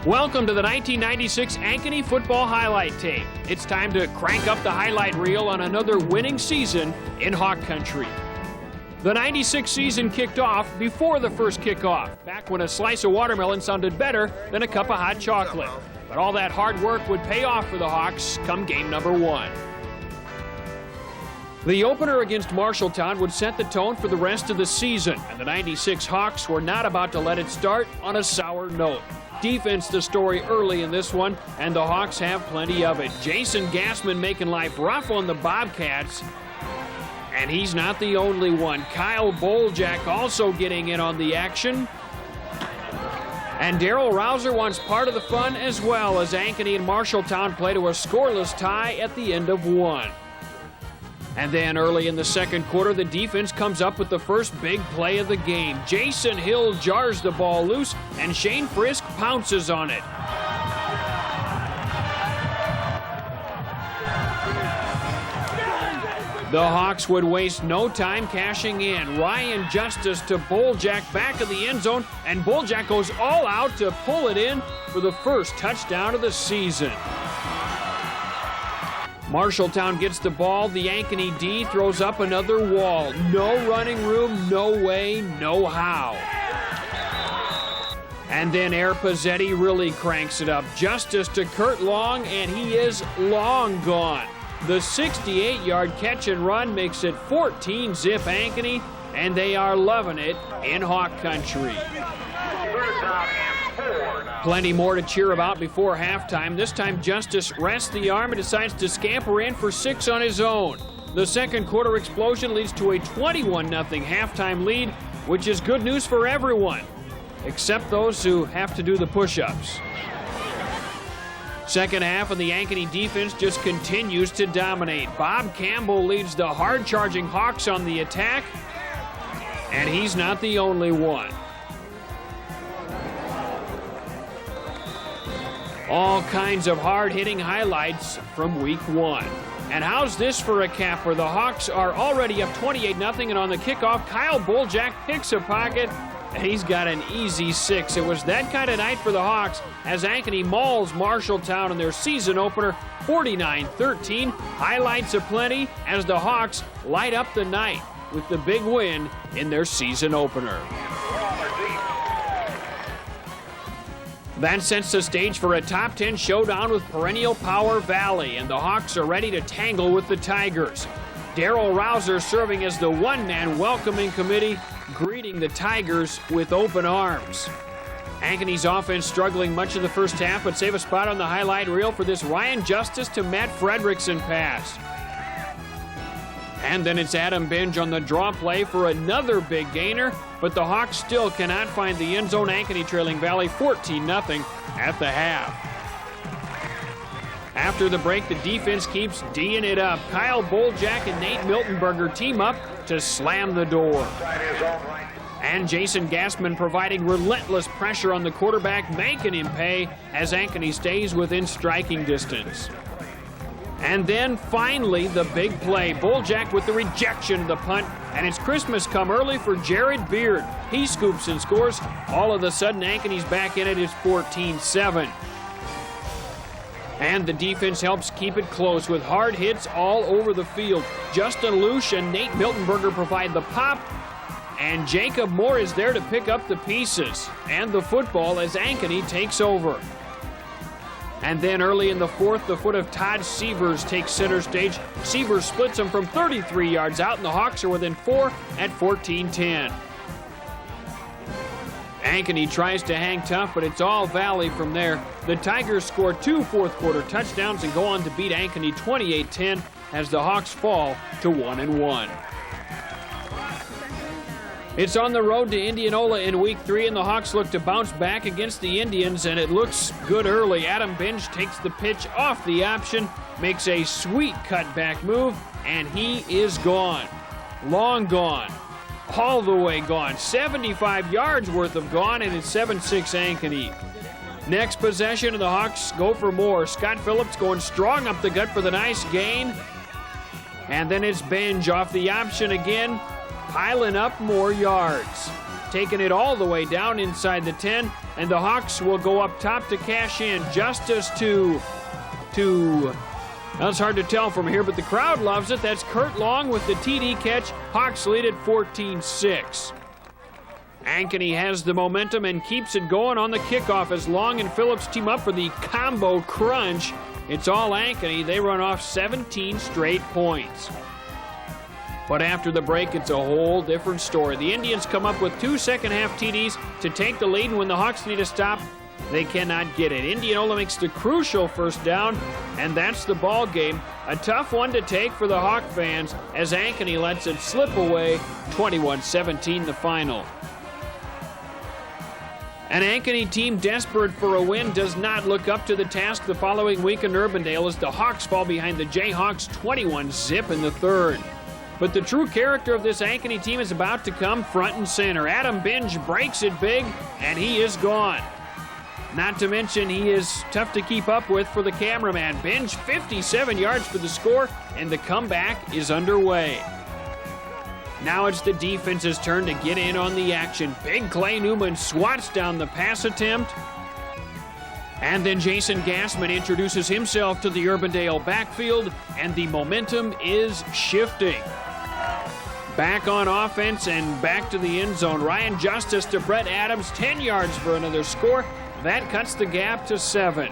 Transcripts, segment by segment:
Welcome to the 1996 Ankeny football highlight tape. It's time to crank up the highlight reel on another winning season in Hawk Country. The 96 season kicked off before the first kickoff, back when a slice of watermelon sounded better than a cup of hot chocolate. But all that hard work would pay off for the Hawks come game number 1. The opener against Marshalltown would set the tone for the rest of the season, and the 96 Hawks were not about to let it start on a sour note. Defense the story early in this one, and the Hawks have plenty of it. Jason Gassman making life rough on the Bobcats, and he's not the only one. Kyle Boljak also getting in on the action. And Daryl Rouser wants part of the fun as well, as Ankeny and Marshalltown play to a scoreless tie at the end of 1. And then early in the second quarter, the defense comes up with the first big play of the game. Jason Hill jars the ball loose, and Shane Frisk pounces on it. The Hawks would waste no time cashing in. Ryan Justice to Boljak back of the end zone, and Boljak goes all out to pull it in for the first touchdown of the season. Marshalltown gets the ball. The Ankeny D throws up another wall. No running room, no way, no how. And then Air Pizzetti really cranks it up. Justice to Kurt Long, and he is long gone. The 68-yard catch and run makes it 14-zip Ankeny, and they are loving it in Hawk Country. Plenty more to cheer about before halftime. This time Justice rests the arm and decides to scamper in for 6 on his own. The second quarter explosion leads to a 21-0 halftime lead, which is good news for everyone, except those who have to do the push-ups. Second half, and the Ankeny defense just continues to dominate. Bob Campbell leads the hard-charging Hawks on the attack, and he's not the only one. All kinds of hard-hitting highlights from week 1. And how's this for a capper? The Hawks are already up 28-0, and on the kickoff, Kyle Boljak picks a pocket, and he's got an easy 6. It was that kind of night for the Hawks as Ankeny mauls Marshalltown in their season opener, 49-13. Highlights aplenty as the Hawks light up the night with the big win in their season opener. That sets the stage for a top 10 showdown with perennial Power Valley, and the Hawks are ready to tangle with the Tigers. Daryl Rouser serving as the one-man welcoming committee, greeting the Tigers with open arms. Ankeny's offense struggling much of the first half, but save a spot on the highlight reel for this Ryan Justice to Matt Fredrickson pass. And then it's Adam Binge on the draw play for another big gainer, but the Hawks still cannot find the end zone. Ankeny trailing Valley 14-0 at the half. After the break, the defense keeps D'ing it up. Kyle Boljak and Nate Miltenberger team up to slam the door. And Jason Gassman providing relentless pressure on the quarterback, making him pay as Ankeny stays within striking distance. And then finally the big play. Boljak with the rejection of the punt, and it's Christmas come early for Jared Beard. He scoops and scores. All of a sudden Ankeny's back in it. It's 14-7. And the defense helps keep it close with hard hits all over the field. Justin Lusch and Nate Miltenberger provide the pop, and Jacob Moore is there to pick up the pieces and the football as Ankeny takes over. And then early in the fourth, the foot of Todd Sievers takes center stage. Sievers splits him from 33 yards out, and the Hawks are within 4 at 14-10. Ankeny tries to hang tough, but it's all Valley from there. The Tigers score 2 fourth-quarter touchdowns and go on to beat Ankeny 28-10 as the Hawks fall to 1-1. It's on the road to Indianola in week 3, and the Hawks look to bounce back against the Indians, and it looks good early. Adam Binge takes the pitch off the option, makes a sweet cutback move, and he is gone. Long gone. All the way gone. 75 yards worth of gone, and it's 7-6 Ankeny. Next possession, and the Hawks go for more. Scott Phillips going strong up the gut for the nice gain. And then it's Binge off the option again, piling up more yards. taking it all the way down inside the 10, and the Hawks will go up top to cash in. Justice to well, it's hard to tell from here, but the crowd loves it. That's Kurt Long with the TD catch. Hawks lead at 14-6. Ankeny has the momentum and keeps it going on the kickoff as Long and Phillips team up for the combo crunch. It's all Ankeny. They run off 17 straight points. But after the break, it's a whole different story. The Indians come up with 2 second-half TDs to take the lead, and when the Hawks need a stop, they cannot get it. Indianola makes the crucial first down, and that's the ball game. A tough one to take for the Hawk fans as Ankeny lets it slip away. 21-17 the final. An Ankeny team desperate for a win does not look up to the task the following week in Urbandale as the Hawks fall behind the Jayhawks 21-zip in the third. But the true character of this Ankeny team is about to come front and center. Adam Binge breaks it big, and he is gone. Not to mention, he is tough to keep up with for the cameraman. Binge, 57 yards for the score, and the comeback is underway. Now it's the defense's turn to get in on the action. Big Clay Newman swats down the pass attempt. And then Jason Gassman introduces himself to the Urbandale backfield, and the momentum is shifting. Back on offense and back to the end zone. Ryan Justice to Brett Adams, 10 yards for another score. That cuts the gap to 7.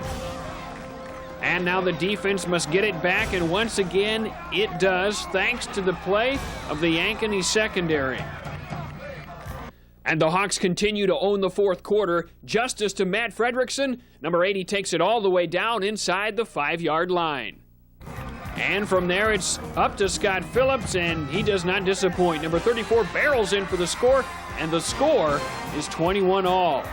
And now the defense must get it back, and once again, it does, thanks to the play of the Ankeny secondary. And the Hawks continue to own the fourth quarter. Justice to Matt Fredrickson. Number 80 takes it all the way down inside the 5-yard line. And from there, it's up to Scott Phillips, and he does not disappoint. Number 34 barrels in for the score, and the score is 21-all.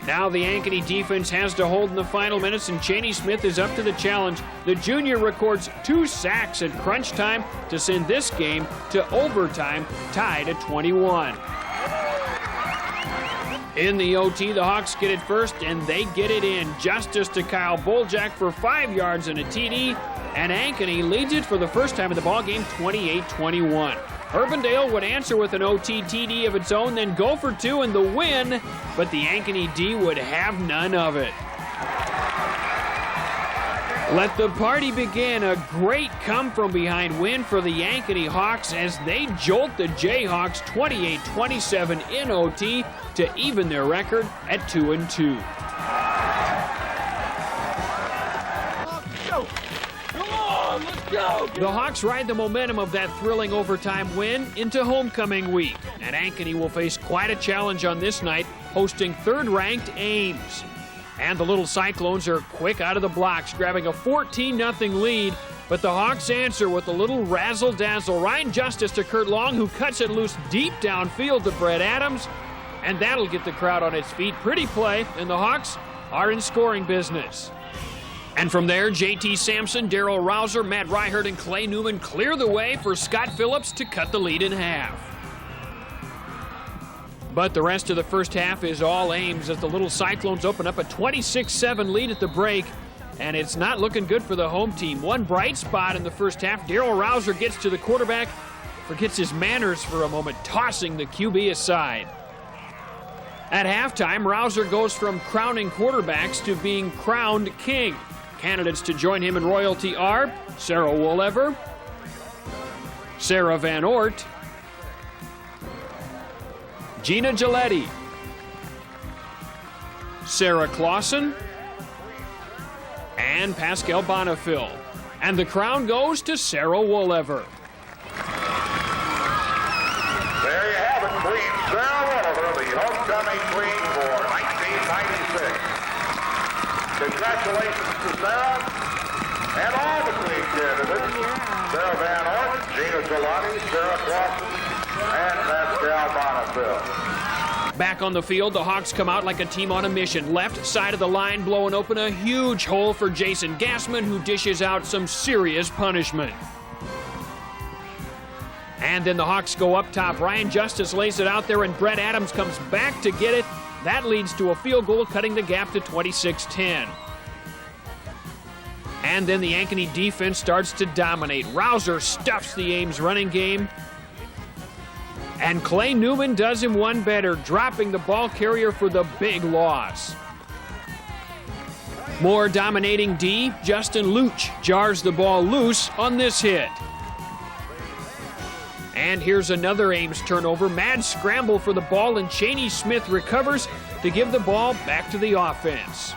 Now the Ankeny defense has to hold in the final minutes, and Chaney Smith is up to the challenge. The junior records 2 sacks at crunch time to send this game to overtime, tied at 21. In the OT, the Hawks get it first, and they get it in. Justice to Kyle Boljak for 5 yards and a TD, and Ankeny leads it for the first time in the ballgame, 28-21. Urbandale would answer with an OT TD of its own, then go for 2 and the win, but the Ankeny D would have none of it. Let the party begin. A great come-from-behind win for the Ankeny Hawks as they jolt the Jayhawks 28-27 in OT to even their record at 2-2. The Hawks ride the momentum of that thrilling overtime win into homecoming week, and Ankeny will face quite a challenge on this night, hosting third-ranked Ames. And the Little Cyclones are quick out of the blocks, grabbing a 14-0 lead, but the Hawks answer with a little razzle-dazzle. Ryan Justice to Kurt Long, who cuts it loose deep downfield to Brett Adams, and that'll get the crowd on its feet. Pretty play, and the Hawks are in scoring business. And from there, J.T. Sampson, Darrell Rouser, Matt Reichert, and Clay Newman clear the way for Scott Phillips to cut the lead in half. But the rest of the first half is all Ames as the Little Cyclones open up a 26-7 lead at the break, and it's not looking good for the home team. One bright spot in the first half, Darrell Rouser gets to the quarterback, forgets his manners for a moment, tossing the QB aside. At halftime, Rouser goes from crowning quarterbacks to being crowned king. Candidates to join him in royalty are Sarah Wolever, Sarah Van Oort, Gina Giletti, Sarah Clausen, and Pascal Bonifil. And the crown goes to Sarah Wolever. There you have it, Queen Sarah Wolever, the homecoming queen for 1996. Congratulations to Sarah and all the queen candidates. Sarah Van Oort, Gina Giletti, Sarah Clausen, and Pascal Bonifil. Back on the field, the Hawks come out like a team on a mission. Left side of the line blowing open a huge hole for Jason Gassman, who dishes out some serious punishment. And then the Hawks go up top. Ryan Justice lays it out there, and Brett Adams comes back to get it. That leads to a field goal, cutting the gap to 26-10. And then the Ankeny defense starts to dominate. Rouser stuffs the Ames running game. And Clay Newman does him one better, dropping the ball carrier for the big loss. More dominating D, Justin Luch jars the ball loose on this hit. And here's another Ames turnover. Mad scramble for the ball, and Cheney Smith recovers to give the ball back to the offense.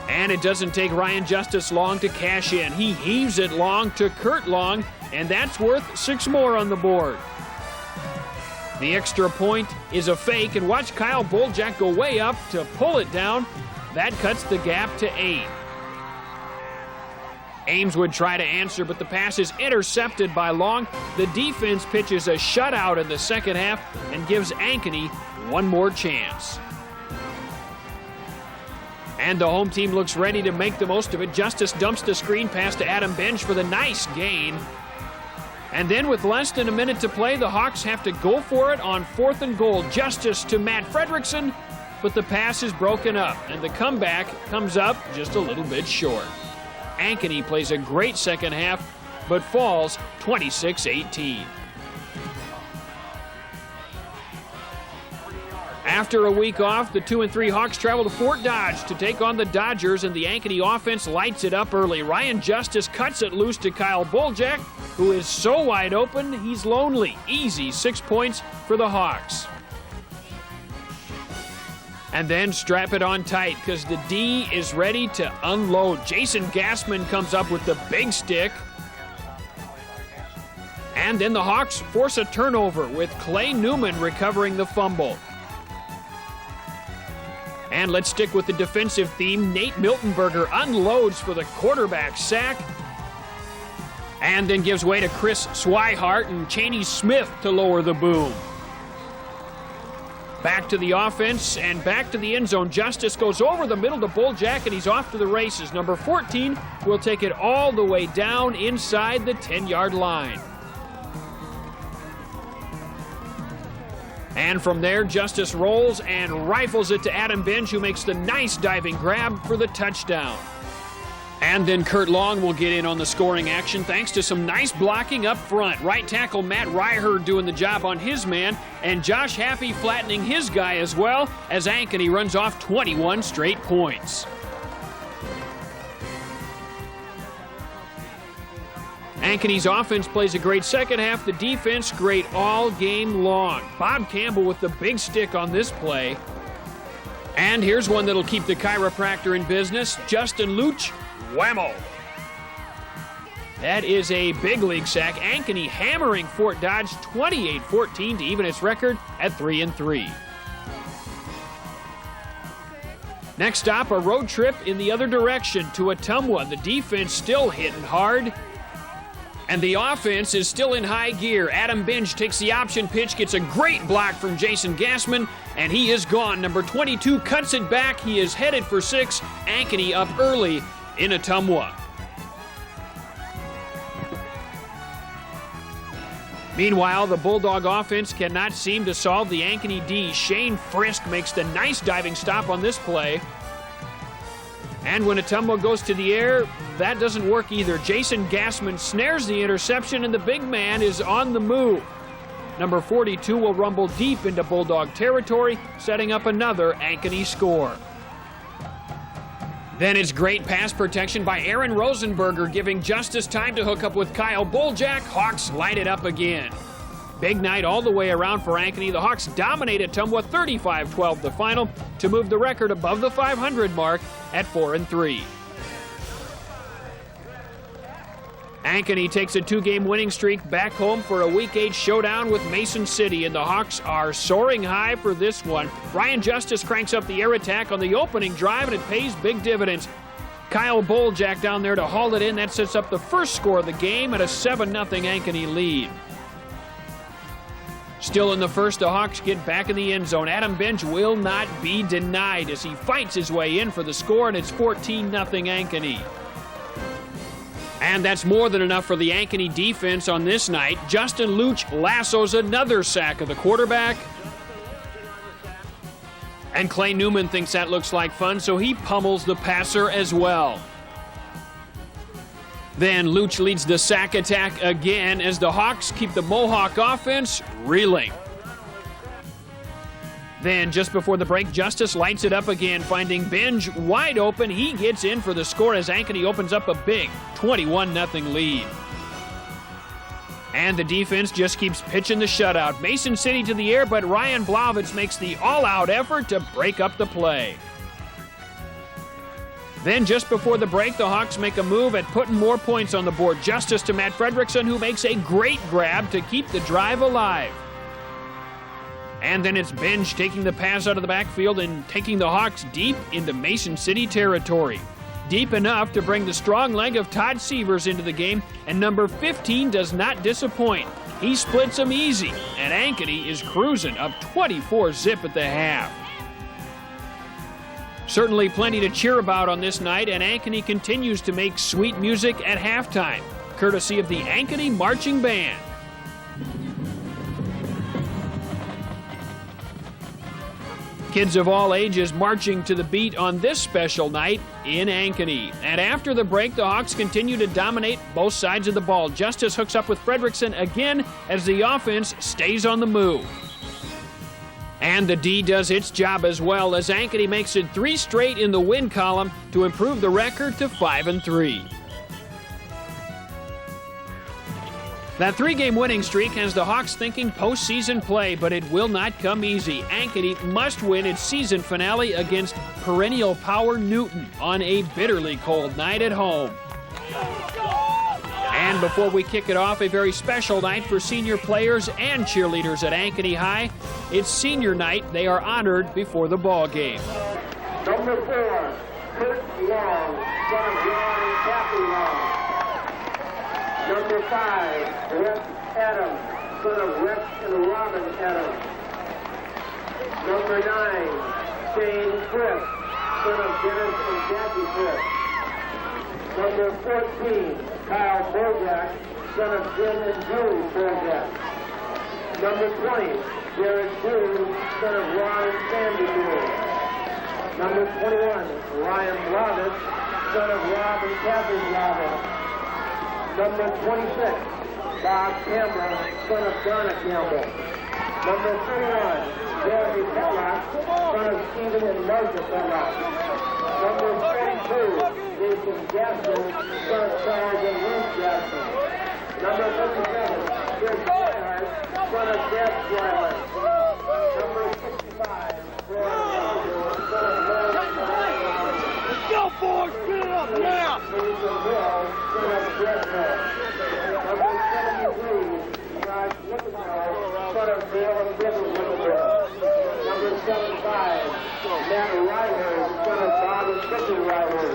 And it doesn't take Ryan Justice long to cash in. He heaves it long to Kurt Long, and that's worth 6 more on the board. The extra point is a fake, and watch Kyle Boljak go way up to pull it down. That cuts the gap to 8. Ames would try to answer, but the pass is intercepted by Long. The defense pitches a shutout in the second half and gives Ankeny one more chance. And the home team looks ready to make the most of it. Justice dumps the screen pass to Adam Benj for the nice gain. And then with less than a minute to play, the Hawks have to go for it on 4th and goal. Justice to Matt Fredrickson, but the pass is broken up, and the comeback comes up just a little bit short. Ankeny plays a great second half, but falls 26-18. After a week off, the 2-3 Hawks travel to Fort Dodge to take on the Dodgers, and the Ankeny offense lights it up early. Ryan Justice cuts it loose to Kyle Boljak, who is so wide open, he's lonely. Easy 6 points for the Hawks. And then strap it on tight, because the D is ready to unload. Jason Gassman comes up with the big stick. And then the Hawks force a turnover with Clay Newman recovering the fumble. And let's stick with the defensive theme. Nate Miltenberger unloads for the quarterback sack. And then gives way to Chris Swihart and Cheney Smith to lower the boom. Back to the offense and back to the end zone. Justice goes over the middle to Boljak, and he's off to the races. Number 14 will take it all the way down inside the 10-yard line. And from there, Justice rolls and rifles it to Adam Benj, who makes the nice diving grab for the touchdown. And then Kurt Long will get in on the scoring action thanks to some nice blocking up front. Right tackle Matt Reiher doing the job on his man, and Josh Happy flattening his guy as well as Ankeny runs off 21 straight points. Ankeny's offense plays a great second half. The defense great all game long. Bob Campbell with the big stick on this play. And here's one that'll keep the chiropractor in business. Justin Luch, whammo. That is a big league sack. Ankeny hammering Fort Dodge 28-14 to even its record at 3-3. Next stop, a road trip in the other direction to Ottumwa. The defense still hitting hard. And the offense is still in high gear. Adam Benj takes the option pitch, gets a great block from Jason Gassman, and he is gone. Number 22 cuts it back. He is headed for 6. Ankeny up early in Ottumwa. Meanwhile, the Bulldog offense cannot seem to solve the Ankeny D. Shane Frisk makes the nice diving stop on this play. And when Ottumwa goes to the air, that doesn't work either. Jason Gassman snares the interception, and the big man is on the move. Number 42 will rumble deep into Bulldog territory, setting up another Ankeny score. Then it's great pass protection by AJRosenberger, giving Justice time to hook up with Kyle Boljak. Hawks light it up again. Big night all the way around for Ankeny. The Hawks dominate Ottumwa 35-12 the final to move the record above the 500 mark at 4-3. Ankeny takes a 2-game winning streak back home for a Week 8 showdown with Mason City, and the Hawks are soaring high for this one. Ryan Justice cranks up the air attack on the opening drive, and it pays big dividends. Kyle Boljak down there to haul it in. That sets up the first score of the game at a 7-0 Ankeny lead. Still in the first, the Hawks get back in the end zone. Adam Benj will not be denied as he fights his way in for the score, and it's 14-0 Ankeny. And that's more than enough for the Ankeny defense on this night. Justin Luch lassos another sack of the quarterback. And Clay Newman thinks that looks like fun, so he pummels the passer as well. Then Luch leads the sack attack again as the Hawks keep the Mohawk offense reeling. Then just before the break, Justice lights it up again, finding Binge wide open. He gets in for the score as Ankeny opens up a big 21-0 lead. And the defense just keeps pitching the shutout. Mason City to the air, but Ryan Blavitz makes the all-out effort to break up the play. Then just before the break, the Hawks make a move at putting more points on the board. Justice to Matt Fredrickson, who makes a great grab to keep the drive alive. And then it's Binge taking the pass out of the backfield and taking the Hawks deep into Mason City territory. Deep enough to bring the strong leg of Todd Severs into the game, and number 15 does not disappoint. He splits them easy, and Ankeny is cruising up 24-0 at the half. Certainly plenty to cheer about on this night, and Ankeny continues to make sweet music at halftime, courtesy of the Ankeny Marching Band. Kids of all ages marching to the beat on this special night in Ankeny. And after the break, the Hawks continue to dominate both sides of the ball. Justice hooks up with Fredrickson again as the offense stays on the move. And the D does its job as well as Ankeny makes it 3 straight in the win column to improve the record to 5-3. That 3-game winning streak has the Hawks thinking postseason play, but it will not come easy. Ankeny must win its season finale against perennial power Newton on a bitterly cold night at home. And before we kick it off, a very special night for senior players and cheerleaders at Ankeny High. It's senior night. They are honored before the ball game. Number 4, Kurt Long, son of Ron and Kathy Long. Number 5, Rex Adams, son of Rex and Robin Adams. Number 9, Shane Frith, son of Dennis and Jackie Frith. Number 14, Kyle Bojak, son of Jim and Julie Bojak. Number 20, Jared Drew, son of Ron and Sandy Drew. Number 21, Ryan Blavitz, son of Rob and Kathy Blavitz. Number 26, Bob Campbell, son of Donna Campbell. Number 31, Jeremy Petlock, son of Stephen and Martha Petlock. Number 42, Jason Gaston, son of Charles and Ruth Gaston. Number 57, Chris Swihart, son of Deb Swihart. Number 65, Roy Robinson, son of Lawrence Swihart. Let's go, boys! Get it up now! Jason Hill, son of Brett Hill. Number 73, Josh Lickendale, son of Dale and Deborah Lickendale. Number 75, Matt Ryder, son of Bob and Victor Ryder.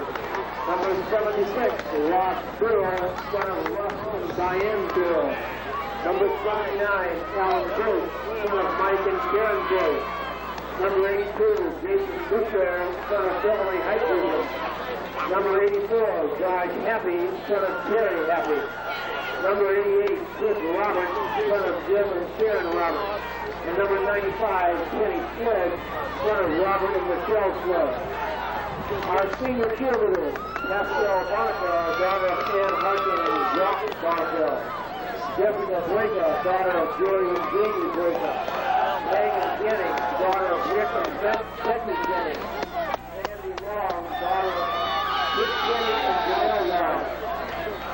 Number 76, Ross Bill, son of Russ and Diane Bill. Number 79, Alan Bruce, son of Mike and Karen Bruce. Number 82, Jason Boucher, son of Beverly Heitman. Number 84, Josh Happy, son of Terry Happy. Number 88, Chris Roberts, son of Jim and Sharon Roberts. And number 95, Kenny Smith, son of Robert and Michelle Smith. Our senior cheerleaders, Pascal Bonneville, daughter of Ann Harkin and Jock Bonneville. Jessica Blake, daughter of Joey and Jamie Blake. Megan Jennings, daughter of Rick and Becky Jennings. Sandy Long, daughter of Rick Jennings and Janelle Long.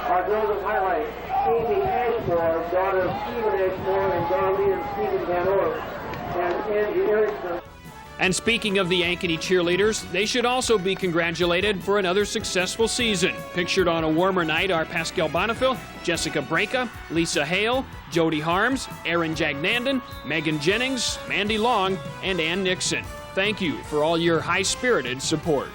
Our golden highlight, Amy Ashmore, daughter of Stephen Ashmore and Darlene and Stephen Van Ork. And Angie Erickson. And speaking of the Ankeny cheerleaders, they should also be congratulated for another successful season. Pictured on a warmer night are Pascal Bonnefil, Jessica Breka, Lisa Hale, Jody Harms, Erin Jagnandan, Megan Jennings, Mandy Long, and Ann Nixon. Thank you for all your high-spirited support.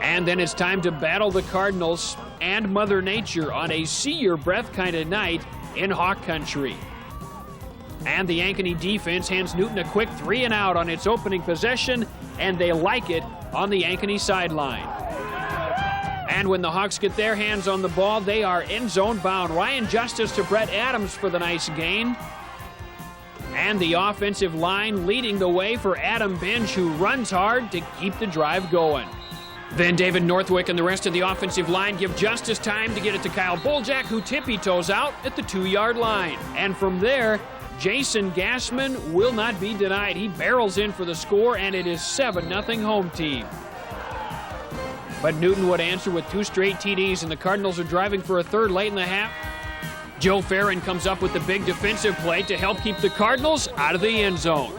And then it's time to battle the Cardinals and Mother Nature on a see-your-breath kind of night in Hawk Country. And the Ankeny defense hands Newton a quick 3-and-out on its opening possession, and they like it on the Ankeny sideline. And when the Hawks get their hands on the ball, they are end zone bound. Ryan Justice to Brett Adams for the nice gain. And the offensive line leading the way for Adam Binge, who runs hard to keep the drive going. Then David Northwick and the rest of the offensive line give Justice time to get it to Kyle Boljak, who tippy-toes out at the 2-yard line. And from there, Jason Gassman will not be denied. He barrels in for the score, and it is 7-0 home team. But Newton would answer with 2 straight TDs, and the Cardinals are driving for a third late in the half. Joe Farron comes up with the big defensive play to help keep the Cardinals out of the end zone.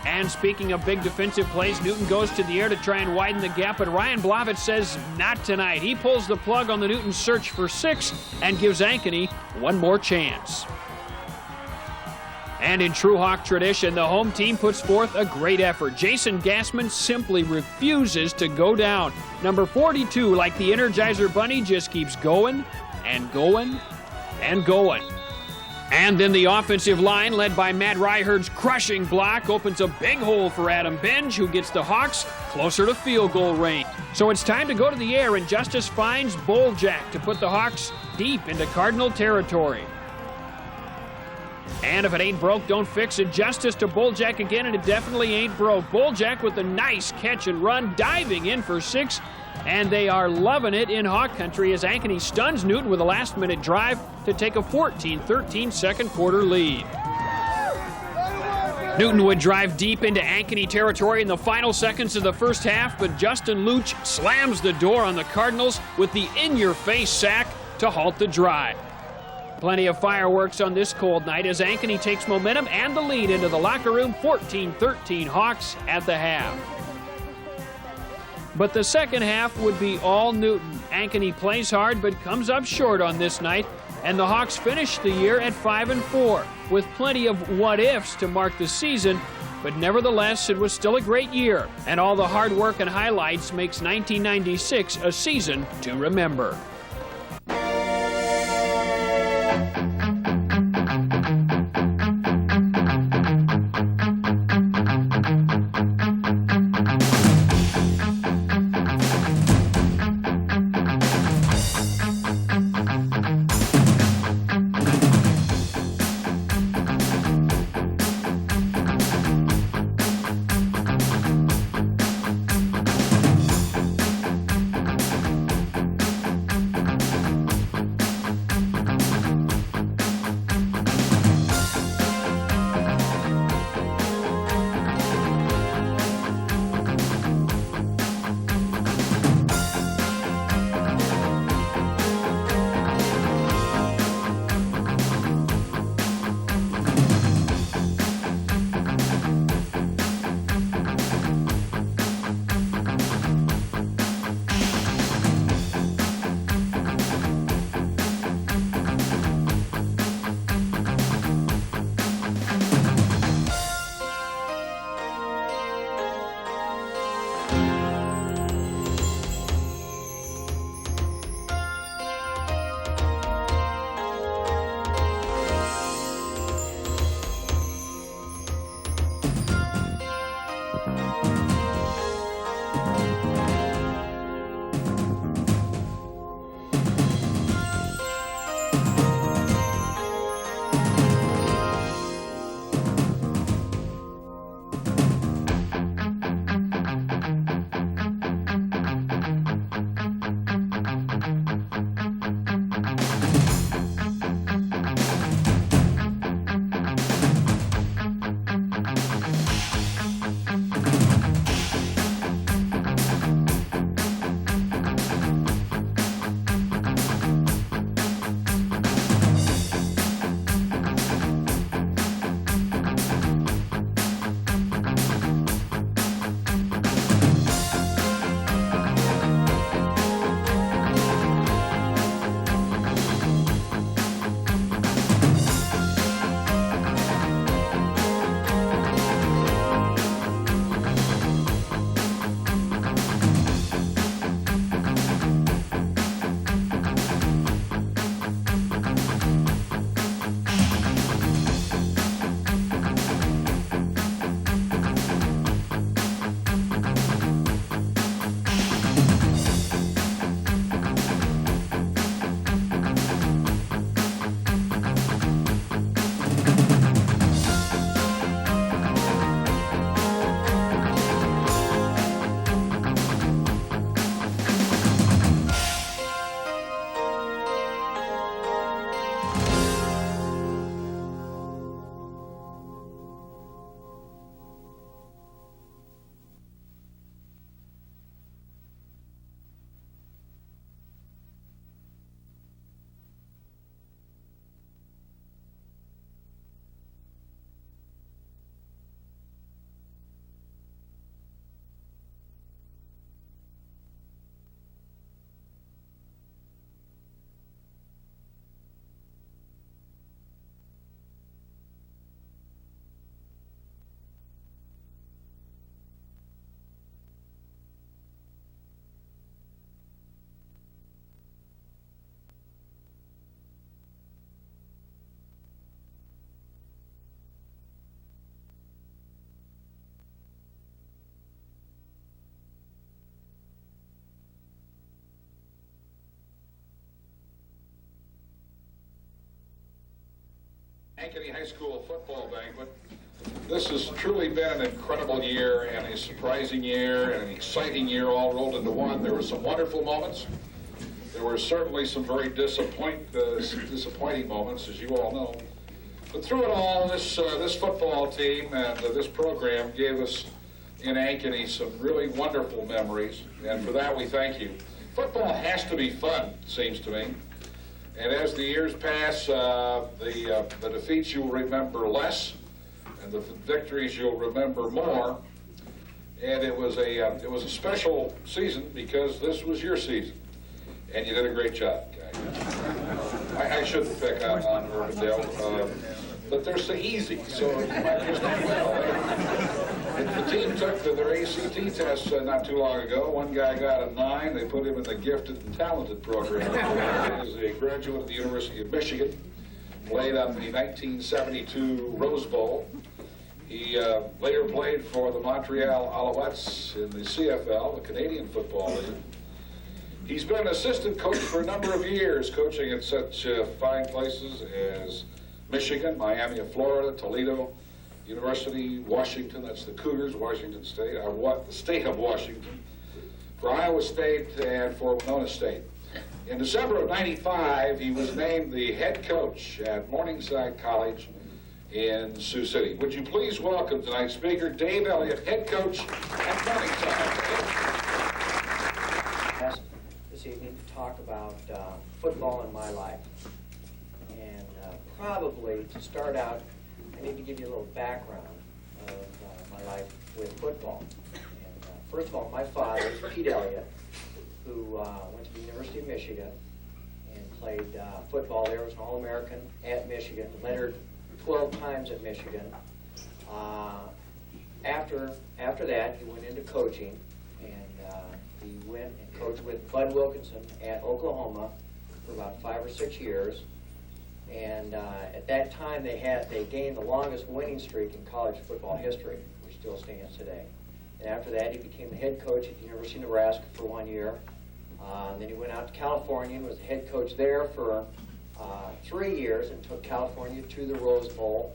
And speaking of big defensive plays, Newton goes to the air to try and widen the gap, but Ryan Blavich says not tonight. He pulls the plug on the Newton search for 6 and gives Ankeny one more chance. And in true Hawk tradition, the home team puts forth a great effort. Jason Gassman simply refuses to go down. Number 42, like the Energizer Bunny, just keeps going and going and going. And then the offensive line, led by Matt Ryherd's crushing block, opens a big hole for Adam Benj, who gets the Hawks closer to field goal range. So it's time to go to the air, and Justice finds Boljak to put the Hawks deep into Cardinal territory. And if it ain't broke, don't fix it. Justice to Boljak again, and it definitely ain't broke. Boljak with a nice catch and run, diving in for 6. And they are loving it in Hawk country as Ankeny stuns Newton with a last-minute drive to take a 14-13 second-quarter lead. Newton would drive deep into Ankeny territory in the final seconds of the first half, but Justin Luch slams the door on the Cardinals with the in-your-face sack to halt the drive. Plenty of fireworks on this cold night as Ankeny takes momentum and the lead into the locker room, 14-13 Hawks at the half. But the second half would be all Newton. Ankeny plays hard but comes up short on this night, and the Hawks finish the year at 5-4, with plenty of what-ifs to mark the season, but nevertheless, it was still a great year, and all the hard work and highlights makes 1996 a season to remember. Ankeny High School football banquet. This has truly been an incredible year and a surprising year and an exciting year all rolled into one. There were some wonderful moments. There were certainly some very disappointing moments, as you all know. But through it all, this football team and this program gave us in Ankeny some really wonderful memories, and for that we thank you. Football has to be fun, it seems to me. And as the years pass, the defeats you'll remember less, and the victories you'll remember more. And it was a special season because this was your season, and you did a great job, guys. I shouldn't pick on Urbandale, but they're so easy, so you might just do well. The team took their ACT test not too long ago. One guy got a 9. They put him in the gifted and talented program. He is a graduate of the University of Michigan, played on the 1972 Rose Bowl. He later played for the Montreal Alouettes in the CFL, the Canadian Football League. He's been an assistant coach for a number of years, coaching at such fine places as Michigan, Miami of Florida, Toledo, University, Washington, that's the Cougars, Washington State, the state of Washington, for Iowa State and for Winona State. In December of '95, he was named the head coach at Morningside College in Sioux City. Would you please welcome tonight's speaker, Dave Elliott, head coach at Morningside. This evening to talk about football in my life. And probably to start out, I need to give you a little background of my life with football. And first of all, my father is Pete Elliott, who went to the University of Michigan and played football there. Was an All-American at Michigan, lettered 12 times at Michigan. After that, he went into coaching, and he went and coached with Bud Wilkinson at Oklahoma for about 5 or 6 years. And at that time, they gained the longest winning streak in college football history, which still stands today. And after that, he became the head coach at the University of Nebraska for 1 year. Then he went out to California and was the head coach there for 3 years and took California to the Rose Bowl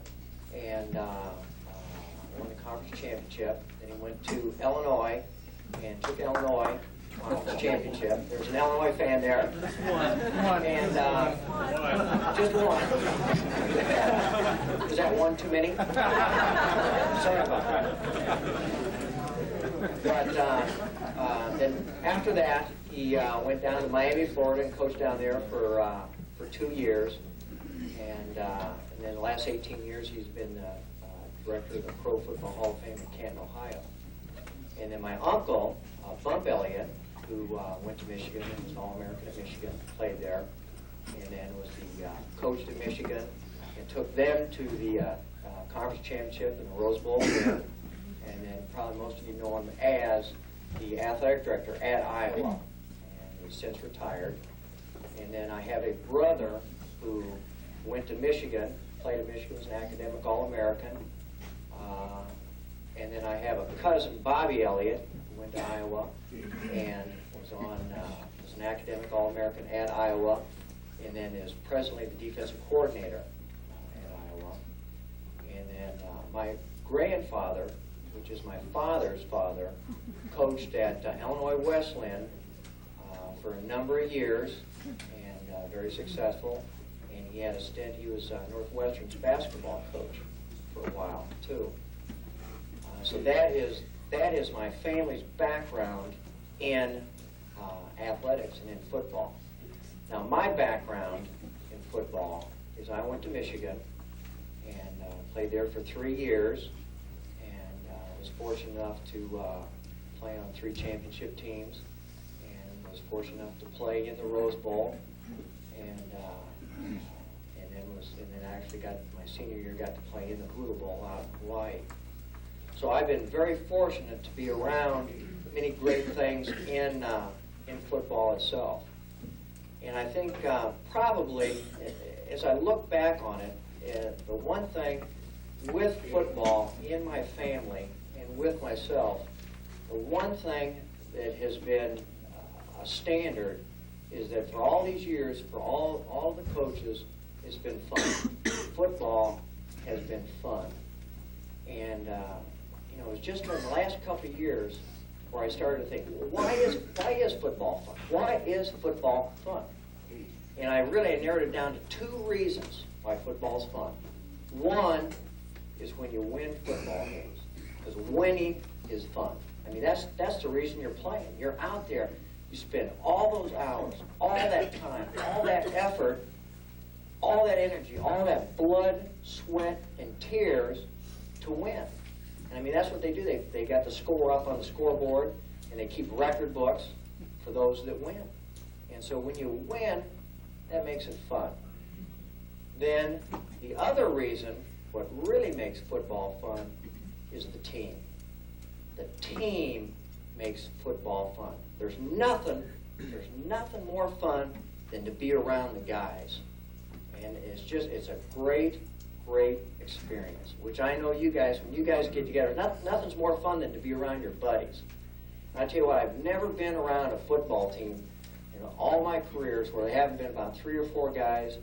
and won the conference championship. Then he went to Illinois and took Illinois conference championship. There's an Illinois fan there. One. And just one. Was that one too many? Sorry about that. But then after that, he went down to Miami, Florida, and coached down there for 2 years. And then the last 18 years, he's been director of the Pro Football Hall of Fame in Canton, Ohio. And then my uncle, Bump Elliott, who went to Michigan and was an All-American at Michigan, played there, and then was the coach at Michigan, and took them to the conference championship and the Rose Bowl there. And then probably most of you know him as the athletic director at Iowa, and he's since retired. And then I have a brother who went to Michigan, played at Michigan, was an academic All-American. And then I have a cousin, Bobby Elliott, who went to Iowa and was an academic All-American at Iowa, and then is presently the defensive coordinator at Iowa. And then my grandfather, which is my father's father, coached at Illinois Wesleyan for a number of years, and very successful. And he had a stint, he was Northwestern's basketball coach for a while, too. So that is my family's background in athletics and in football. Now, my background in football is I went to Michigan and played there for 3 years, and was fortunate enough to play on 3 championship teams, and was fortunate enough to play in the Rose Bowl, and then actually got my senior year got to play in the Hula Bowl out in Hawaii. So I've been very fortunate to be around many great things in football itself. And I think probably, as I look back on it, the one thing with football in my family and with myself, the one thing that has been a standard is that for all these years, for all the coaches, it's been fun. football has been fun. And you know, it was just during the last couple of years where I started to think, well, why is football fun? Why is football fun? And I really narrowed it down to 2 reasons why football's fun. One is when you win football games, because winning is fun. I mean, that's the reason you're playing. You're out there. You spend all those hours, all that time, all that effort, all that energy, all that blood, sweat, and tears to win. And I mean, that's what they do. They got the score up on the scoreboard, and they keep record books for those that win. And so when you win, that makes it fun. Then the other reason, what really makes football fun, is the team. The team makes football fun. There's nothing more fun than to be around the guys. And it's a great experience, which I know you guys, when you guys get together, nothing's more fun than to be around your buddies. And I tell you what, I've never been around a football team in all my careers where there haven't been about 3 or 4 guys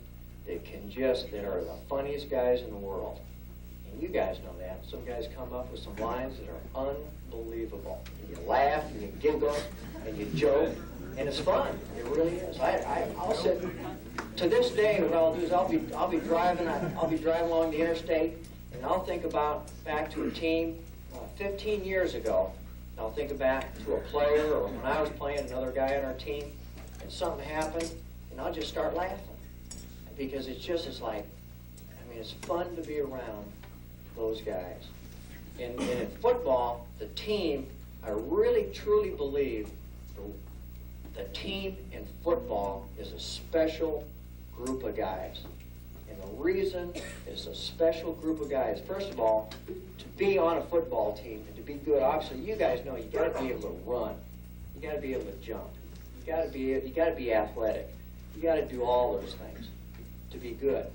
that are the funniest guys in the world. And you guys know that. Some guys come up with some lines that are unbelievable. And you laugh and you giggle and you joke, and it's fun. It really is. I'll sit. To this day, what I'll do is I'll be driving along the interstate, and I'll think back to a team 15 years ago. I'll think back to a player, or when I was playing another guy on our team, and something happened, and I'll just start laughing because it's like, I mean, it's fun to be around those guys. And in football, the team, I really truly believe the team in football is a special group of guys. And the reason it's a special group of guys, first of all, to be on a football team and to be good, obviously you guys know you got to be able to run. You got to be able to jump. You got to be athletic. You got to do all those things to be good.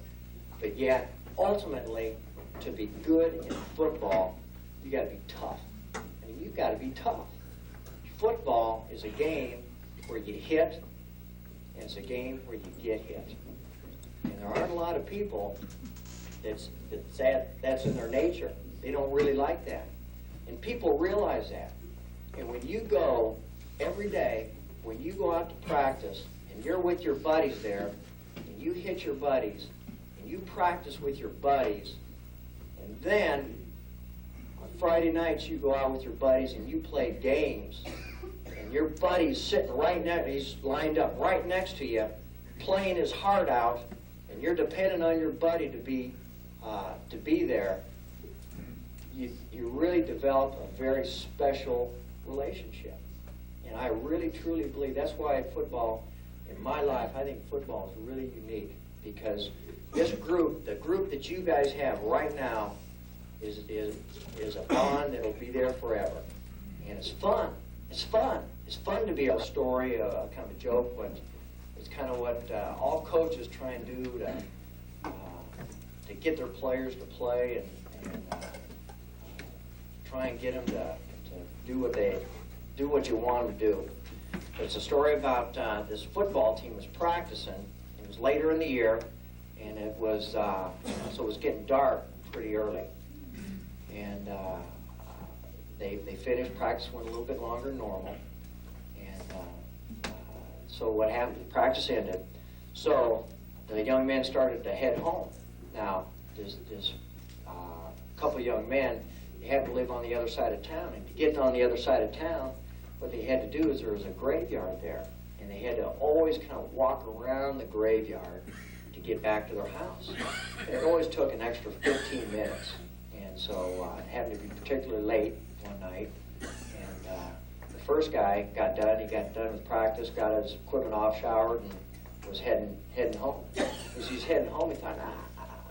But yet, ultimately, to be good in football, you got to be tough. I mean, you got to be tough. Football is a game where you hit, and it's a game where you get hit. And there aren't a lot of people that's in their nature. They don't really like that. And people realize that. And when you go every day, when you go out to practice, and you're with your buddies there, and you hit your buddies, and you practice with your buddies, and then on Friday nights you go out with your buddies and you play games, and your buddy's sitting he's lined up right next to you, playing his heart out, and you're depending on your buddy to be there, you really develop a very special relationship. And I really, truly believe that's why football, in my life, I think football is really unique, because this group, the group that you guys have right now, is a bond that'll be there forever. And it's fun. It's fun. It's fun to be a story, kind of a joke, but it's kind of what all coaches try and do to get their players to play and try and get them to do what you want them to do. It's a story about this football team was practicing. It was later in the year, and it was so it was getting dark pretty early. And they finished practice, went a little bit longer than normal. And so what happened? Practice ended. So the young men started to head home. Now this couple young men, they had to live on the other side of town, and to get on the other side of town, what they had to do is there was a graveyard there, and they had to always kind of walk around the graveyard to get back to their house. And it always took an extra 15 minutes. And so it happened to be particularly late one night. And the first guy got done. He got done with practice, got his equipment off, showered, and was heading home. As he's heading home, he thought,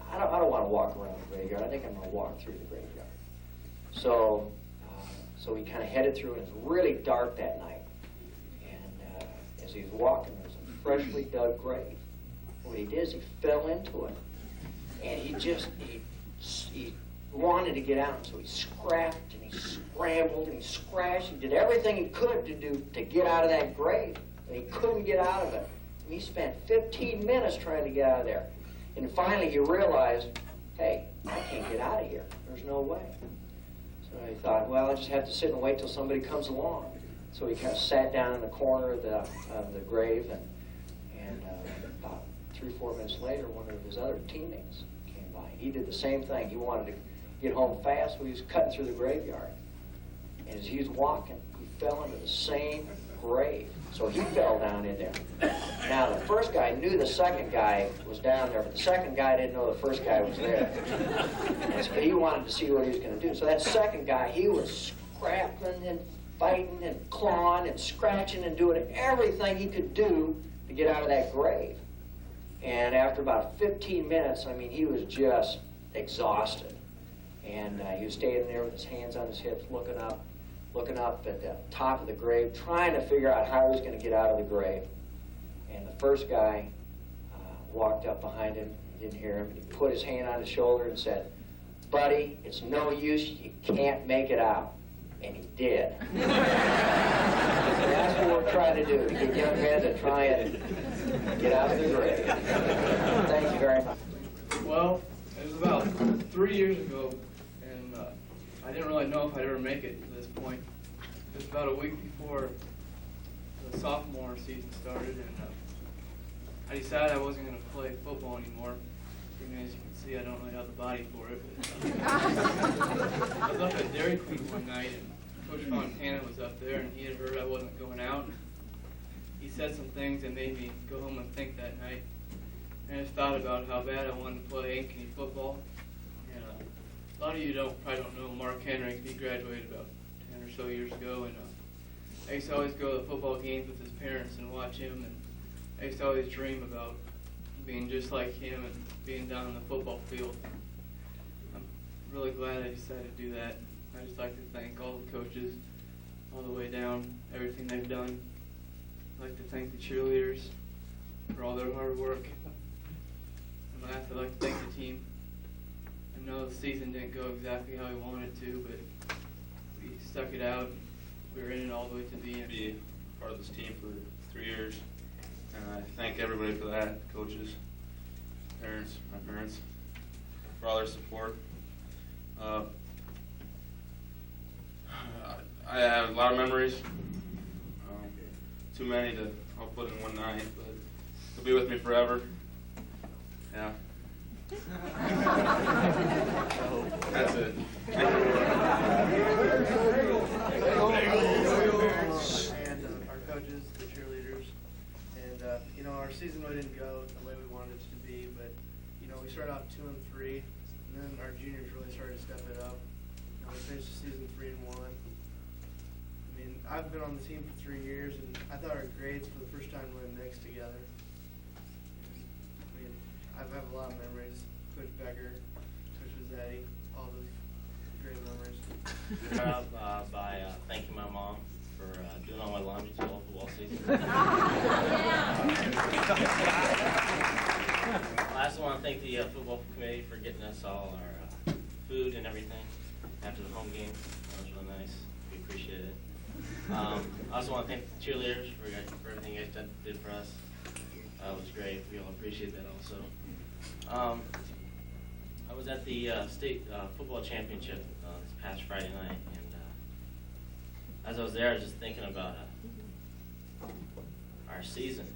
I don't want to walk around the graveyard. I think I'm going to walk through the graveyard. So he kind of headed through, and it was really dark that night. And as he was walking, there was a freshly dug grave. What he did is he fell into it, and he wanted to get out, so he scrapped and he scrambled and he scratched. He did everything he could to get out of that grave, and he couldn't get out of it. And he spent 15 minutes trying to get out of there. And finally he realized, hey, I can't get out of here. There's no way. So he thought, well, I just have to sit and wait till somebody comes along. So he kind of sat down in the corner of the grave, and about 3 or 4 minutes later, one of his other teammates came by. He did the same thing. He wanted to get home fast, but he was cutting through the graveyard. And as he was walking, he fell into the same grave. So he fell down in there. Now, the first guy knew the second guy was down there, but the second guy didn't know the first guy was there. And so he wanted to see what he was going to do. So that second guy, he was scrapping and fighting and clawing and scratching and doing everything he could do to get out of that grave. And after about 15 minutes, I mean, he was just exhausted. And he was standing there with his hands on his hips, looking up at the top of the grave, trying to figure out how he was going to get out of the grave. And the first guy walked up behind him, he didn't hear him, and he put his hand on his shoulder and said, "Buddy, it's no use, you can't make it out." And he did. So that's what we're trying to do, to get young men to try and get out of the grave. Thank you very much. Well, it was about 3 years ago, and I didn't really know if I'd ever make it to this point. It was about a week before the sophomore season started, and I decided I wasn't going to play football anymore. I mean, as you can see, I don't really have the body for it. But, I was up at Dairy Queen one night, and Coach Fontana was up there, and he had heard I wasn't going out. He said some things that made me go home and think that night. And I just thought about how bad I wanted to play Ankeny football. And a lot of you probably don't know Mark Henry. He graduated about 10 or so years ago, and I used to always go to the football games with his parents and watch him, and I used to always dream about being just like him and being down on the football field. I'm really glad I decided to do that. I just like to thank all the coaches all the way down, everything they've done. I'd like to thank the cheerleaders for all their hard work. And last, I'd like to thank the team. I know the season didn't go exactly how we wanted to, but we stuck it out. We were in it all the way to the end. Be part of this team for 3 years, and I thank everybody for that, coaches, parents, my parents, for all their support. I have a lot of memories, too many to all put in one night, but they'll be with me forever. Yeah. That's it. And our coaches, the cheerleaders, and you know, our season really didn't go the way we wanted it to be, but you know, we started out 2-3, and then our juniors really started to step it up. And we finished the season 3-1. I mean, I've been on the team for 3 years, and I thought our grades for the first time were mixed together. I mean, I have a lot of memories. Coach Becker, Coach Mazzetti, all those great memories. Start out by thanking my mom for doing all my laundry through all football season. I also want to thank the football committee for getting us all our food and everything after the home game. That was really nice. We appreciate it. I also want to thank the cheerleaders for everything you guys did for us. It was great. We all appreciate that also. I was at the state football championship this past Friday night, and as I was there, I was just thinking about our season.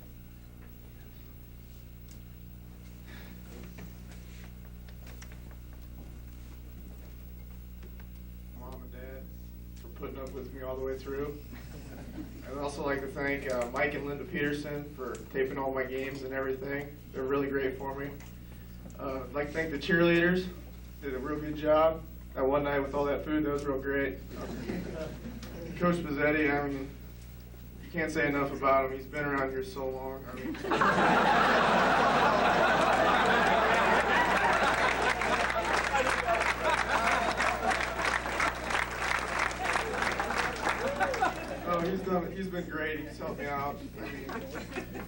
Mom and Dad for putting up with me all the way through. I'd also like to thank Mike and Linda Peterson for taping all my games and everything. They're really great for me. I'd like to thank the cheerleaders. Did a real good job. That one night with all that food, that was real great. Coach Mazzetti, I mean, you can't say enough about him. He's been around here so long. I mean, he's been great. He's helped me out. I mean,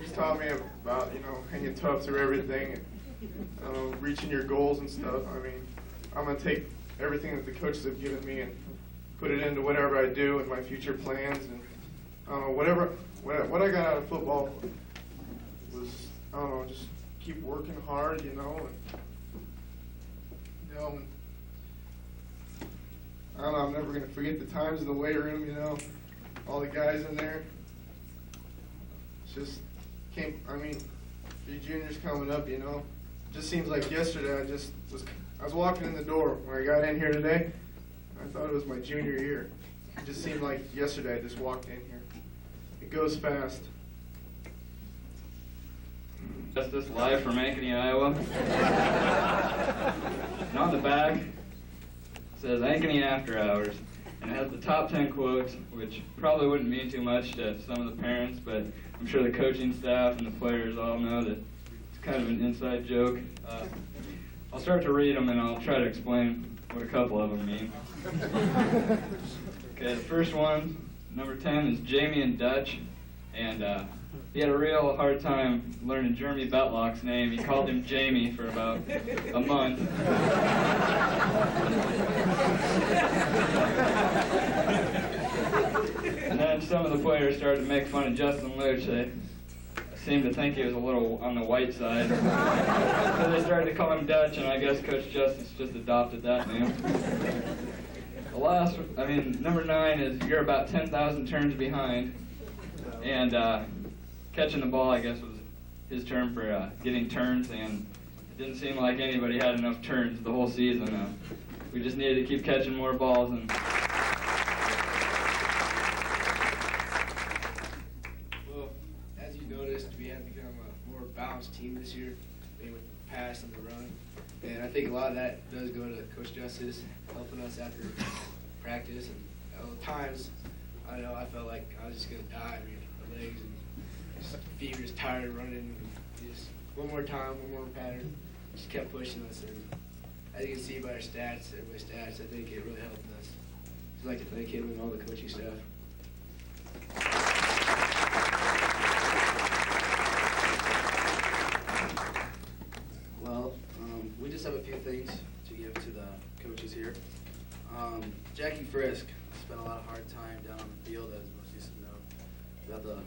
he's taught me about, you know, hanging tough through everything and reaching your goals and stuff. I mean, I'm going to take everything that the coaches have given me and put it into whatever I do and my future plans. And what I got out of football was, I don't know, just keep working hard, you know, and, you know, and I don't know, I'm never going to forget the times in the weight room, you know, all the guys in there. It's just I mean, the juniors coming up, you know, it just seems like yesterday I was walking in the door when I got in here today. I thought it was my junior year. It just seemed like yesterday I just walked in here. It goes fast. Justice live from Ankeny, Iowa. And on the back it says Ankeny After Hours, and it has the top 10 quotes, which probably wouldn't mean too much to some of the parents, but I'm sure the coaching staff and the players all know that it's kind of an inside joke. I'll start to read them and I'll try to explain what a couple of them mean. Okay, the first one, number 10, is Jamie and Dutch, and he had a real hard time learning Jeremy Betlock's name. He called him Jamie for about a month. And then some of the players started to make fun of Justin Luch. They seemed to think he was a little on the white side. So they started to call him Dutch, and I guess Coach Justice just adopted that name. The last, number 9 is you're about 10,000 turns behind. And catching the ball, I guess, was his term for getting turns, and it didn't seem like anybody had enough turns the whole season. We just needed to keep catching more balls. And Well, as you noticed, we have become a more balanced team this year, with the pass and the run. And I think a lot of that does go to Coach Justice helping us after practice. And at times, I know I felt like I was just going to die. My legs and feet were just tired of running. Just one more time, one more pattern. Just kept pushing us. And as you can see by our stats, everybody's stats, I think it really helped us. I'd like to thank him and all the coaching staff. Well, we just have a few things to give to the coaches here. Jackie Frisk spent a lot of hard time down on the field, as most used to know. About the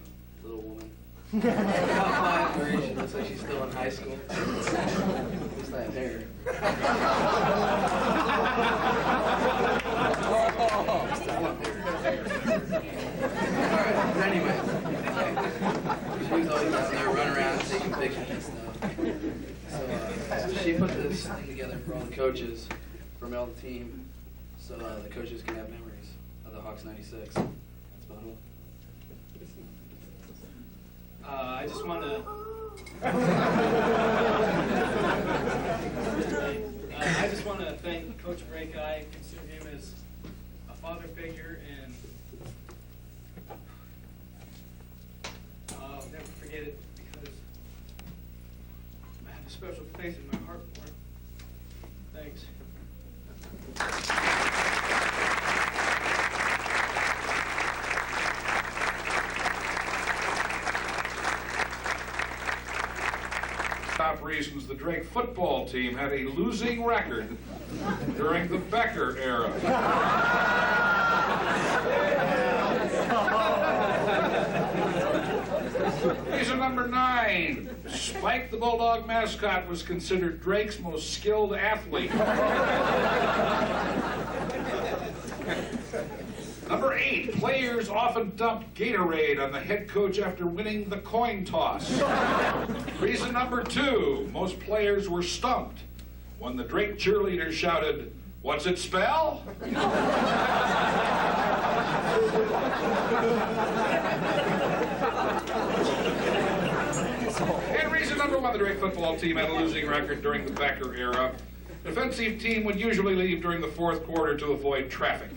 little woman. About 5'3", she looks like she's still in high school. What's that hair? Alright, anyway. She was always out there running around taking pictures and stuff. So she put this thing together for all the coaches from all the team, so the coaches can have memories of the Hawks '96. That's about all. I just want to. I just want to thank Coach Brake. I consider him as a father figure, and I'll never forget it because I have a special place in my heart for him. Thanks. Top reasons the Drake football team had a losing record during the Becker era. Reason number 9, Spike the Bulldog mascot was considered Drake's most skilled athlete. Number 8, players often dumped Gatorade on the head coach after winning the coin toss. Reason number 2, most players were stumped when the Drake cheerleaders shouted, "What's it spell?" And reason number 1, the Drake football team had a losing record during the Becker era. The defensive team would usually leave during the 4th quarter to avoid traffic.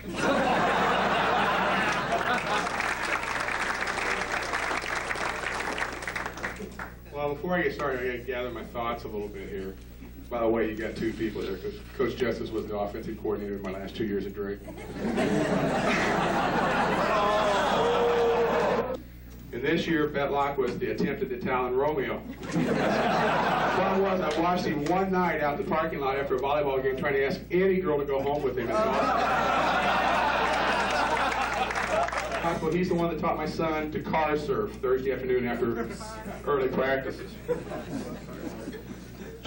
Well, before I get started, I got to gather my thoughts a little bit here. By the way, you got 2 people there, because Coach Justice was the offensive coordinator in my last 2 years at Drake. And this year, Betlock was the attempted Italian Romeo. The problem was, I watched him one night out in the parking lot after a volleyball game trying to ask any girl to go home with him. Well, he's the one that taught my son to car surf Thursday afternoon after early practices.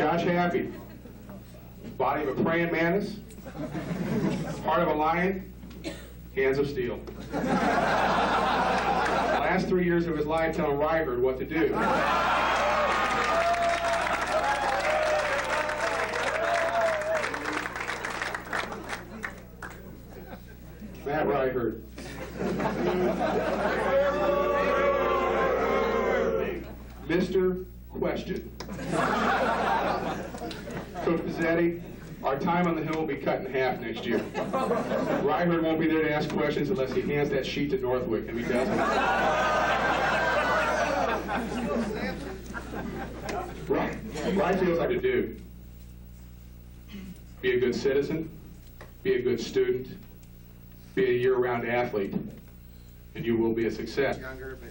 Josh Happy, body of a praying mantis, heart of a lion, hands of steel. Last 3 years of his life telling Ryberg what to do. Matt Ryberg. Mr. Question. Coach Pizzetti, our time on the hill will be cut in half next year. Ryberg won't be there to ask questions unless he hands that sheet to Northwick, and he doesn't. Ryan feels like a dude. Be a good citizen, be a good student, be a year-round athlete, and you will be a success. Younger, but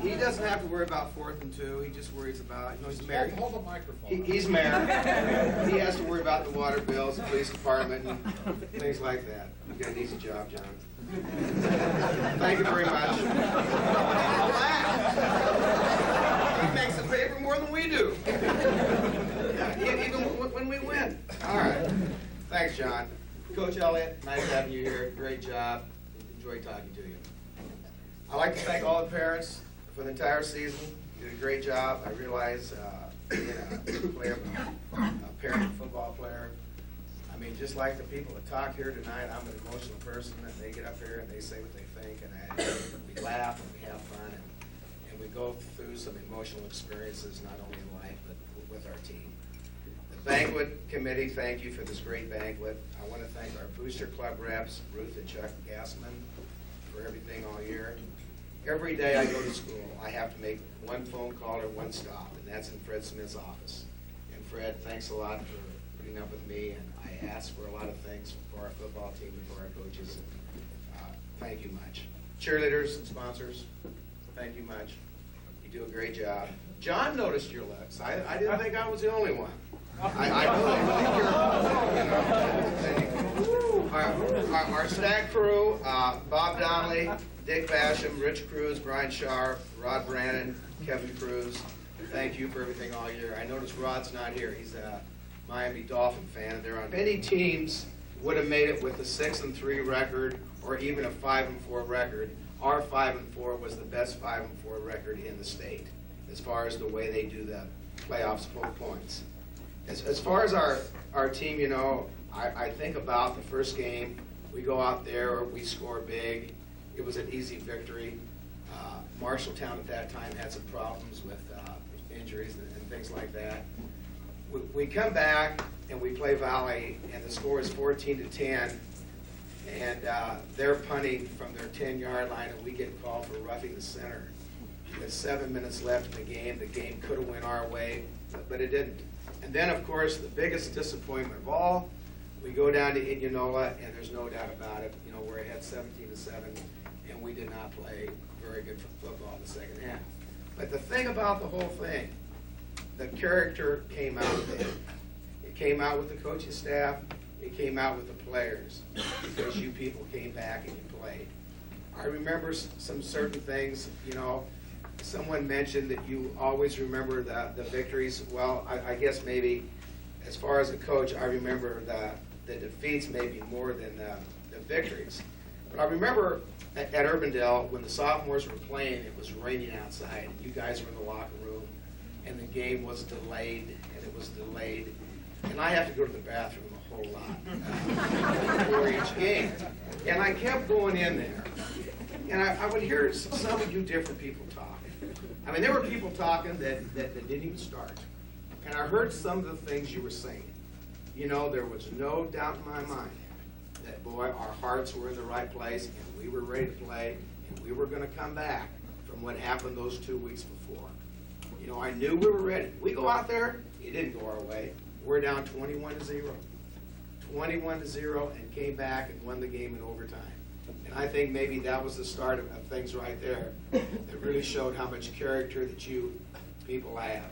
he doesn't have to worry about 4th and 2. He just worries about, you know, he's married. Hold the microphone. He's married. He has to worry about the water bills, the police department, and things like that. You got an easy job, John. Thank you very much. He makes the paper more than we do. Even when we win. All right. Thanks, John. Coach Elliott, nice having you here. Great job. Enjoy talking to you. I'd like to thank all the parents for the entire season. You did a great job. I realize being a parent football player, I mean, just like the people that talk here tonight, I'm an emotional person, and they get up here and they say what they think, and we laugh and we have fun, and we go through some emotional experiences, not only in life, but with our team. The banquet committee, thank you for this great banquet. I want to thank our booster club reps, Ruth and Chuck Gassman, for everything all year. Every day I go to school, I have to make one phone call or one stop, and that's in Fred Smith's office. And Fred, thanks a lot for putting up with me, and I ask for a lot of things for our football team and for our coaches. Thank you much. Cheerleaders and sponsors, thank you much. You do a great job. John noticed your looks. I didn't think I was the only one. I know our stack crew, Bob Donnelly, Dick Basham, Rich Cruz, Brian Sharp, Rod Brannon, Kevin Cruz, thank you for everything all year. I noticed Rod's not here. He's a Miami Dolphin fan. They're on. Many teams would have made it with a 6-3 record or even a 5-4 record. Our 5-4 was the best 5-4 record in the state as far as the way they do the playoffs full points. As far as our team, you know, I think about the first game. We go out there, we score big. It was an easy victory. Marshalltown at that time had some problems with injuries and things like that. We come back and we play Valley, and the score is 14-10, and they're punting from their 10-yard line, and we get called for roughing the center. With 7 minutes left in the game could have went our way, but it didn't. And then, of course, the biggest disappointment of all, we go down to Indianola, and there's no doubt about it. You know, we're ahead 17-7, and we did not play very good football in the second half. But the thing about the whole thing, the character came out there. It came out with the coaching staff. It came out with the players, because you people came back and you played. I remember some certain things, you know. Someone mentioned that you always remember the victories. Well, I guess maybe as far as a coach, I remember the defeats maybe more than the victories. But I remember at Urbandale, when the sophomores were playing, it was raining outside. You guys were in the locker room, and the game was delayed, and it was delayed. And I have to go to the bathroom a whole lot before each game. And I kept going in there, and I would hear some of you different people talk. I mean, there were people talking that didn't even start. And I heard some of the things you were saying. You know, there was no doubt in my mind that, boy, our hearts were in the right place, and we were ready to play, and we were going to come back from what happened those 2 weeks before. You know, I knew we were ready. We go out there, it didn't go our way. We're down 21-0. 21-0, and came back and won the game in overtime. And I think maybe that was the start of things right there that really showed how much character that you people have.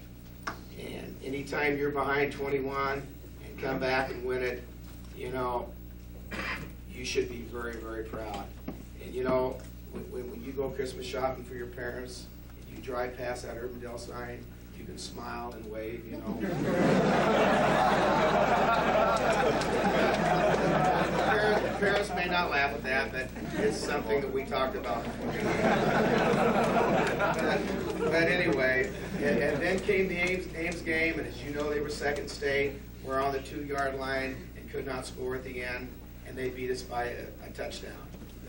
And anytime you're behind 21 and come back and win it, you know, you should be very, very proud. And you know, when you go Christmas shopping for your parents, and you drive past that Urbandale sign, You can smile and wave, you know. Parents may not laugh at that, but it's something that we talked about. But anyway, and then came the Ames game, and as you know, they were second state. We're on the 2-yard line and could not score at the end, and they beat us by a touchdown.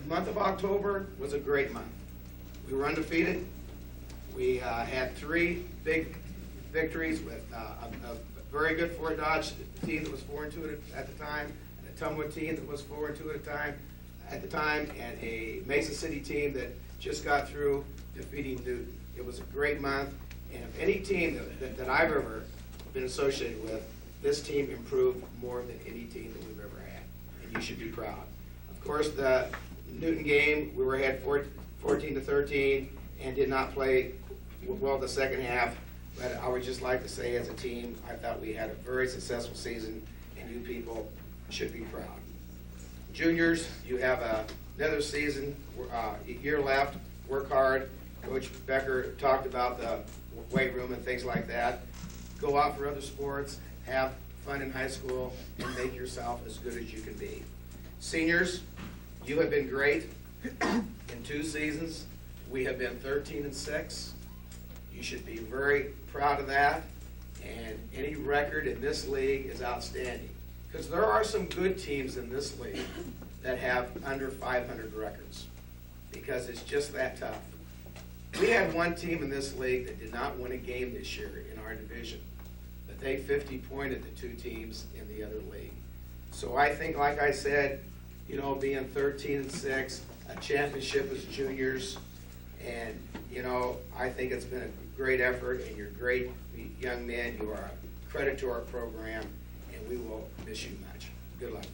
The month of October was a great month. We were undefeated. We had 3 big victories with a very good Fort Dodge team that was 4-2 at the time, and a Tumwood team that was 4-2 at the time, and a Mesa City team that just got through defeating Newton. It was a great month, and if any team that I've ever been associated with, this team improved more than any team that we've ever had, and you should be proud. Of course, the Newton game, we were ahead 14-13 and did not play well the second half, but I would just like to say as a team, I thought we had a very successful season, and you people should be proud. Juniors, you have another season, year left, work hard. Coach Becker talked about the weight room and things like that. Go out for other sports, have fun in high school, and make yourself as good as you can be. Seniors, you have been great. In 2 seasons, we have been 13-6. You should be very proud of that, and any record in this league is outstanding. Because there are some good teams in this league that have under 500 records, because it's just that tough. We had one team in this league that did not win a game this year in our division, but they 50-pointed the 2 teams in the other league. So I think, like I said, you know, being 13-6, a championship as juniors, and, you know, I think it's been a great effort, and you're great young men. You are a credit to our program, and we will miss you much. Good luck.